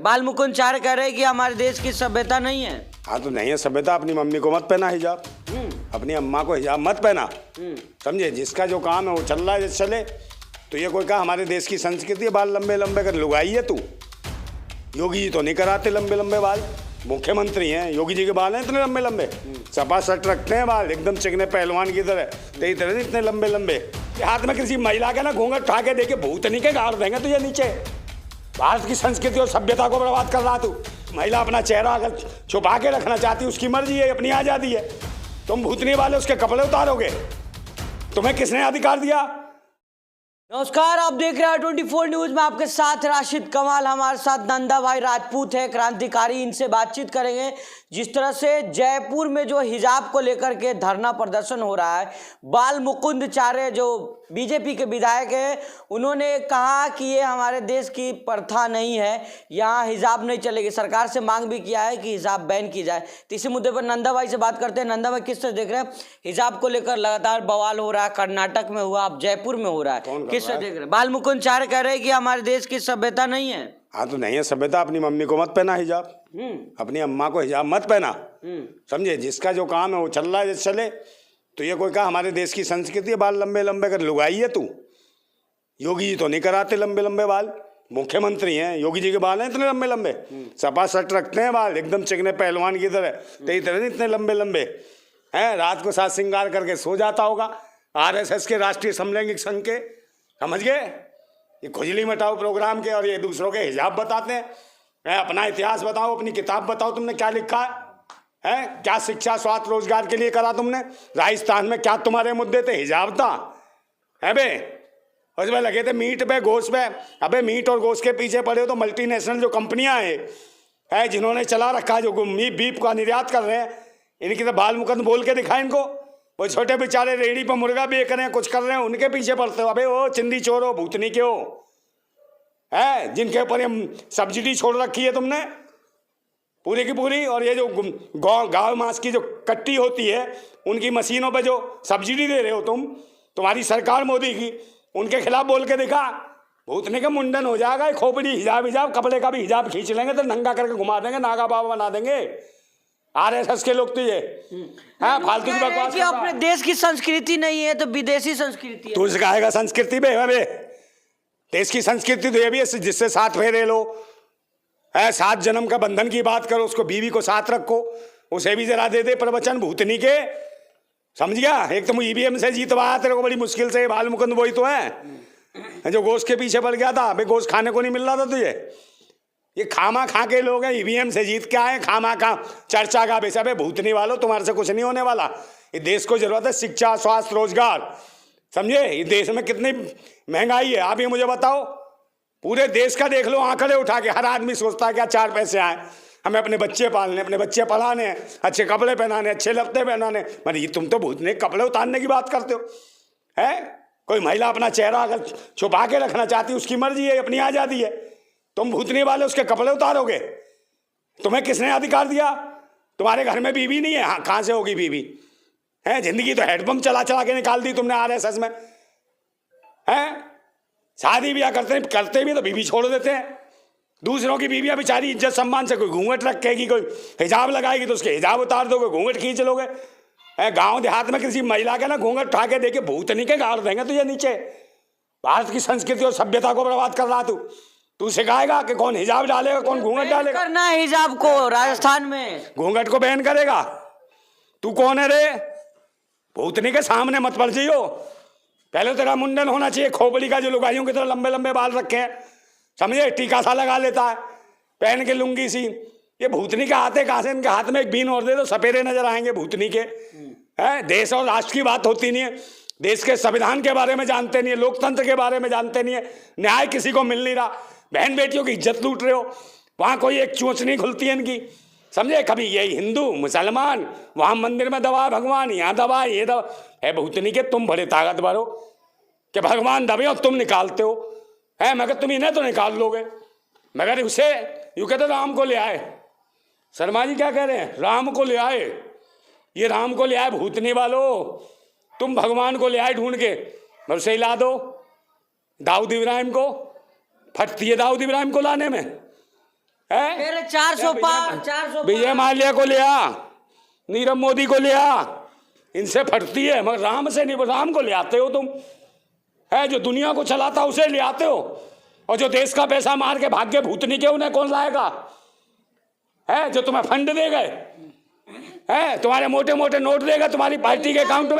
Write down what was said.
बाल मुकुंद चार कह रहे हैं कि हमारे देश की सभ्यता नहीं है। हाँ तो नहीं है सभ्यता। अपनी मम्मी को मत पहना हिजाब, अपनी अम्मा को हिजाब मत पहना, समझे। जिसका जो काम है वो चल रहा है, जैसे चले। तो ये कोई कहा हमारे देश की संस्कृति है बाल लंबे लंबे कर? लुगाई है तू। योगी जी तो नहीं कराते लंबे लंबे बाल, मुख्यमंत्री हैं, योगी जी के बाल हैं इतने लंबे लंबे, सपा सट रखते हैं बाल एकदम चिकने पहलवान की तरह, तेरी तरह नहीं इतने लंबे लंबे। हाथ में किसी महिला के ना घूंघट उठा के देखे भूतनी के गाड़ देंगे तुझे नीचे। भारत की संस्कृति और सभ्यता को बर्बाद कर रहा तू। महिला अपना चेहरा अगर छुपा के रखना चाहती उसकी मर्जी है, अपनी आज़ादी है। तुम भूतनी वाले उसके कपड़े उतारोगे? तुम्हें किसने अधिकार दिया? नमस्कार, आप देख रहे हैं 24 न्यूज में आपके साथ राशिद कमाल। हमारे साथ नंदा भाई राजपूत है, क्रांतिकारी। इनसे बातचीत करेंगे। जिस तरह से जयपुर में जो हिजाब को लेकर के धरना प्रदर्शन हो रहा है, बाल मुकुंद चारे जो बीजेपी के विधायक है, उन्होंने कहा कि ये हमारे देश की प्रथा नहीं है, यहाँ हिजाब नहीं चलेगी। सरकार से मांग भी किया है कि हिजाब बैन की जाए। तो इसी मुद्दे पर नंदा भाई से बात करते हैं। नंदा भाई, किस तरह देख रहे हैं हिजाब को लेकर लगातार बवाल हो रहा है? कर्नाटक में हुआ, अब जयपुर में हो रहा है, किस तरह देख रहे हैं? बाल मुकुंद चारे कह रहे हैं कि हमारे देश की सभ्यता नहीं है। हाँ तो नहीं है सभ्यता। अपनी मम्मी को मत पहना हिजाब, अपनी अम्मा को हिजाब मत पहना, समझे। जिसका जो काम है वो चल रहा है, जैसे चले। तो ये कोई कहा हमारे देश की संस्कृति है बाल लंबे लंबे कर? लुगाई है तू। योगी जी तो नहीं कराते लंबे लंबे बाल, मुख्यमंत्री हैं, योगी जी के बाल हैं इतने लंबे लंबे, सपा सट रखते हैं बाल एकदम चिकने पहलवान की तरह, तेरी तरह नहीं इतने लंबे लंबे हैं। रात को साथ श्रृंगार करके सो जाता होगा। आरएसएस के राष्ट्रीय समलैंगिक संघ के, समझ गए, ये खुजली मटाओ प्रोग्राम के, और ये दूसरों के हिजाब बताते हैं। अपना इतिहास बताओ, अपनी किताब बताओ, तुमने क्या लिखा है? क्या शिक्षा स्वास्थ्य रोजगार के लिए करा तुमने? राजस्थान में क्या तुम्हारे मुद्दे थे? हिजाब था है बे। उसमें लगे थे मीट पे गोश्त पे। अबे मीट और गोश्त के पीछे पड़े हो तो मल्टीनेशनल जो कंपनियां है जिन्होंने चला रखा है, जो बीफ का निर्यात कर रहे हैं, इनकी तो बाल मुकुंद बोल के दिखाए इनको। वो छोटे बेचारे रेहड़ी पर मुर्गा बेच रहे हैं, कुछ कर रहे हैं, उनके पीछे पड़ते हो। अबे वो चिंदी चोर हो, भूतनी के हो, है जिनके ऊपर ये सब्सिडी छोड़ रखी है तुमने पूरी की पूरी। और ये जो गाँव मांस की जो कट्टी होती है, उनकी मशीनों पे जो सब्सिडी दे रहे हो तुम, तुम्हारी सरकार मोदी की, उनके खिलाफ बोल के दिखा। भूतने का मुंडन हो जाएगा। खोपड़ी हिजाब हिजाब कपड़े का भी हिजाब खींच लेंगे तो नंगा करके घुमा देंगे, नागा बाबा बना देंगे आरएसएस के लोग। तो ये फालतू की बकवास। अपने देश की संस्कृति नहीं है तो विदेशी संस्कृति है। तू सिखाएगा संस्कृति बे? देश की संस्कृति तो ये भी है जिससे साथ फेरे लो, 7 जन्म का बंधन की बात करो, उसको बीवी को साथ रखो, उसे भी जरा दे दे प्रवचन भूतनी के, समझ गया। एक तो ईवीएम से जीतवाया तेरे को बड़ी मुश्किल से, बाल मुकुंद वही तो है जो गोश्त के पीछे पड़ गया था। भाई गोश्त खाने को नहीं मिल रहा था तुझे। ये खामा खा के लोग हैं, ईवीएम से जीत के आए, खामा खा चर्चा का बेचा। भाई भूतनी वालों, तुम्हारे से कुछ नहीं होने वाला। ये देश को जरूरत है शिक्षा स्वास्थ्य रोजगार, समझे। ये देश में कितनी महंगाई है आप ये मुझे बताओ। पूरे देश का देख लो आंकड़े उठा के। हर आदमी सोचता है क्या 4 पैसे आए, हमें अपने बच्चे पालने, अपने बच्चे पढ़ाने, अच्छे कपड़े पहनाने, अच्छे लत्ते पहनाने। मतलब तुम तो भूतने कपड़े उतारने की बात करते हो, है। कोई महिला अपना चेहरा अगर छुपा के रखना चाहती उसकी मर्जी है, अपनी आज़ादी है। तुम भूतनी वाले उसके कपड़े उतारोगे? तुम्हें किसने अधिकार दिया? तुम्हारे घर में बीवी नहीं है? हाँ, कहाँ से होगी बीवी? है जिंदगी तो हैंडपंप चला चला के निकाल दी तुमने आरएसएस में, है। शादी ब्याह करते भी तो बीवी छोड़ देते हैं। दूसरों की बीवियां बेचारी इज्जत सम्मान से, कोई घूंघट रखेगी, कोई हिजाब लगाएगी तो उसके हिजाब उतार दोगे, घूंघट खींच लोगे। गांव देहात में किसी महिला के ना घूंघट उठा के देखे भूतनी के गाड़ देंगे तुझे नीचे। भारत की संस्कृति और सभ्यता को बर्बाद कर रहा तू सिखाएगा कि कौन हिजाब डालेगा, कौन घूंघट डालेगा? करना है हिजाब को राजस्थान में, घूंघट को बैन करेगा। तू कौन है रे? भूतनी के सामने मत पड़ जाइयो। पहले तेरा मुंडन होना चाहिए। खोपड़ी का जो लुगाइयों की तरह लंबे लंबे बाल रखे हैं, समझे, टीका सा लगा लेता है पहन के लुंगी सी। ये भूतनी के आते कहाँ से? इनके हाथ में एक बीन और दे दो, सपेरे नजर आएंगे भूतनी के। है देश और राष्ट्र की बात होती नहीं है, देश के संविधान के बारे में जानते नहीं है, लोकतंत्र के बारे में जानते नहीं है, न्याय किसी को मिल नहीं रहा, बहन बेटियों की इज्जत लूट रहे हो। वहाँ कोई एक चोंच नहीं खुलती है इनकी, समझे। कभी ये हिंदू मुसलमान, वहाँ मंदिर में दबा भगवान, यहाँ दबा ये दबा। है भूतनी के तुम बड़े ताकतवर हो कि भगवान दबे और तुम निकालते हो, है। मगर तुम इन्हें तो निकाल लोगे, मगर उसे यूँ कहते राम को ले आए। शर्मा जी क्या कह रहे हैं? राम को ले आए, ये राम को ले आए भूतनी वालों। तुम भगवान को ले आए ढूंढ के, उसे ला दो। दाऊद इब्राहिम को फटती है दाऊद इब्राहिम को लाने में, है? फिर 400 पार 400 विजय माल्या को लिया, नीरव मोदी को लिया, इनसे फटती है, मगर राम से नहीं, राम को ले आते हो तुम, है जो दुनिया को चलाता उसे ले आते हो, और जो देश का पैसा मार के भाग्य भूतनी के उन्हें कौन लाएगा? है जो तुम्हें फंड दे गए, है तुम्हारे मोटे मोटे नोट देगा तुम्हारी पार्टी के अकाउंट में।